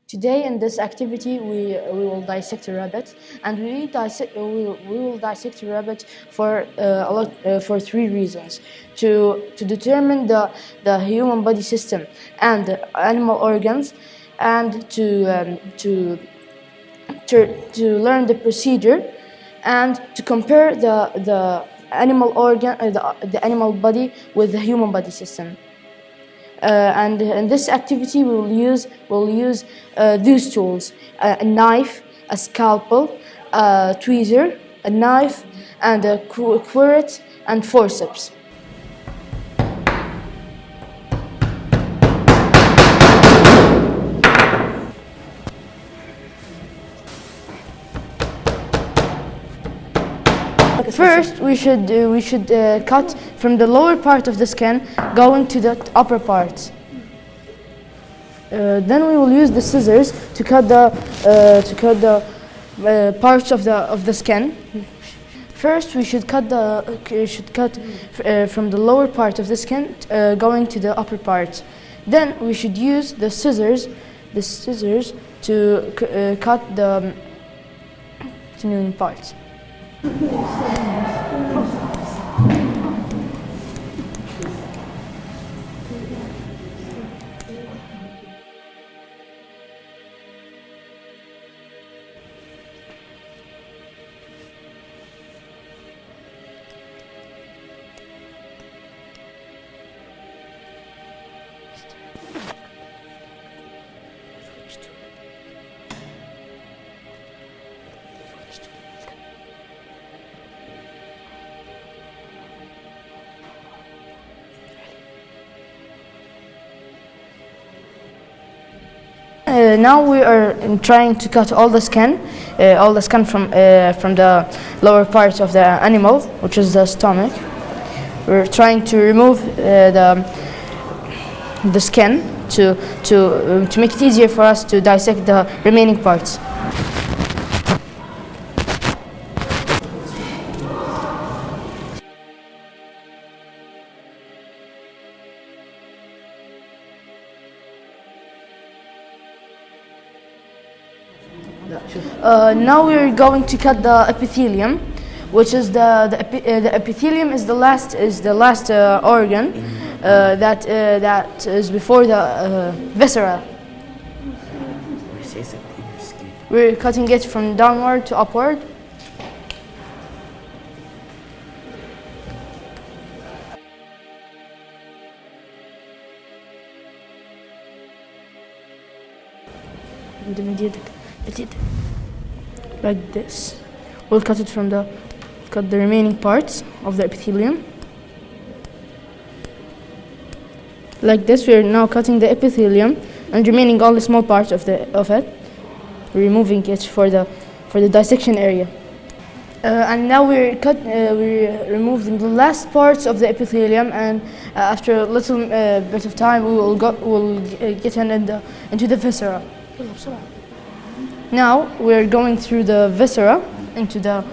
Today in this activity we will dissect a rabbit, and we will dissect a rabbit for for three reasons: to determine the human body system and the animal organs, and to learn the procedure, and to compare the animal organ the animal body with the human body system. And in this activity we'll use these tools: a knife, a scalpel, a tweezer, a knife, and a quirret and forceps. First, we should cut from the lower part of the skin going to the upper part. Then we will use the scissors to cut the parts of the skin. First, we should cut from the lower part of the skin going to the upper part. Then we should use the scissors to cut the continuing parts. Now we are trying to cut all the skin from the lower part of the animal, which is the stomach. We're trying to remove the skin to make it easier for us to dissect the remaining parts. Now we're going to cut the epithelium, which is the epithelium is the last organ that is before the viscera. We're cutting it from downward to upward. Like this. We'll cut the remaining parts of the epithelium. Like this, we are now cutting the epithelium and remaining all the small parts of it, removing it for the dissection area. And now we're removing the last parts of the epithelium, and after a little bit of time, we'll get into the viscera. Now we're going through the viscera to the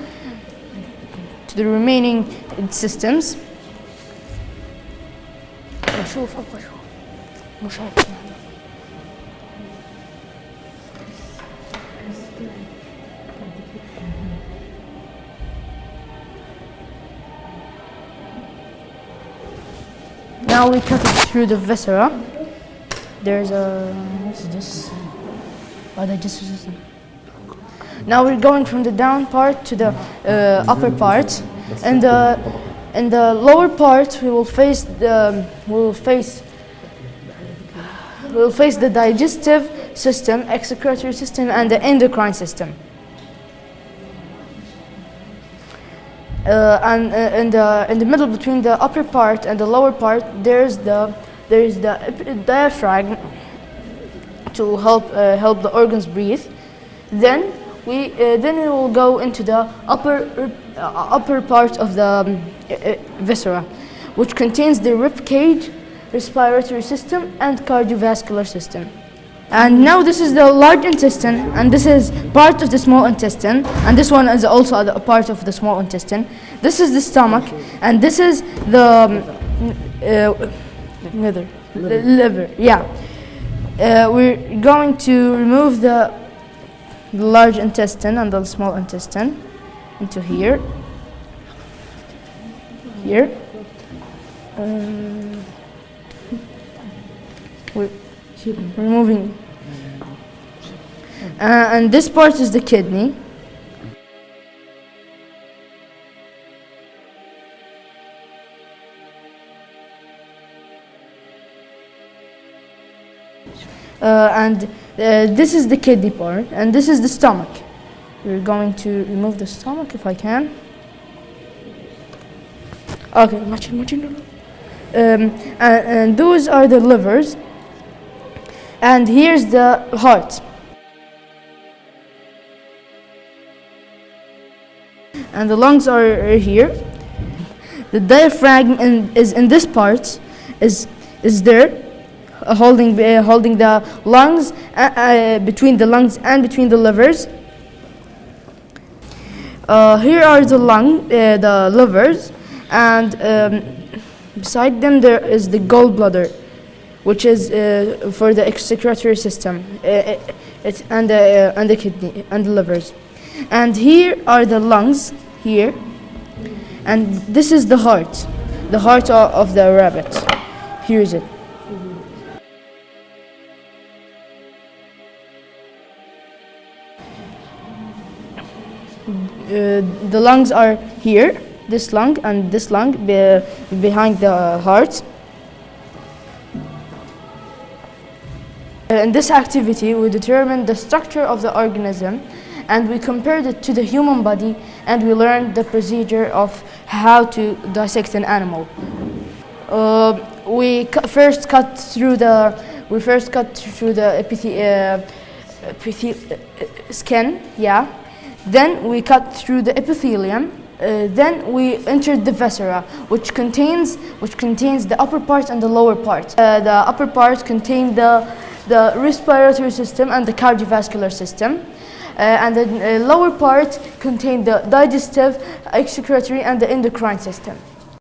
remaining systems. Now we cut it through the viscera. There's a what's this? Now we're going from the down part to the upper part, and in the lower part we will face the digestive system, excretory system, and the endocrine system. And in the middle between the upper part and the lower part, there is the diaphragm to help the organs breathe. Then we will go into the upper part of the viscera, which contains the rib cage, respiratory system, and cardiovascular system. And now this is the large intestine, and this is part of the small intestine, and this one is also a part of the small intestine. This is the stomach, and this is the liver. Yeah. We're going to remove the large intestine and the small intestine into here. Here. We're removing. And this part is the kidney. This is the kidney part, and this is the stomach. We're going to remove the stomach if I can. Okay, and those are the livers, and here's the heart. And the lungs are here. The diaphragm is in this part, is there. Holding the lungs, between the lungs and between the livers. Here are the livers, and beside them there is the gallbladder, which is for the excretory system, and the kidney and the livers. And here are the lungs here, and this is the heart of the rabbit. Here is it. The lungs are here, this lung and this lung behind the heart. In this activity, we determined the structure of the organism, and we compared it to the human body, and we learned the procedure of how to dissect an animal. We first cut through the skin, yeah. Then we cut through the epithelium. Then we entered the viscera, which contains the upper part and the lower part. The upper part contained the respiratory system and the cardiovascular system, and the lower part contained the digestive, excretory, and the endocrine system.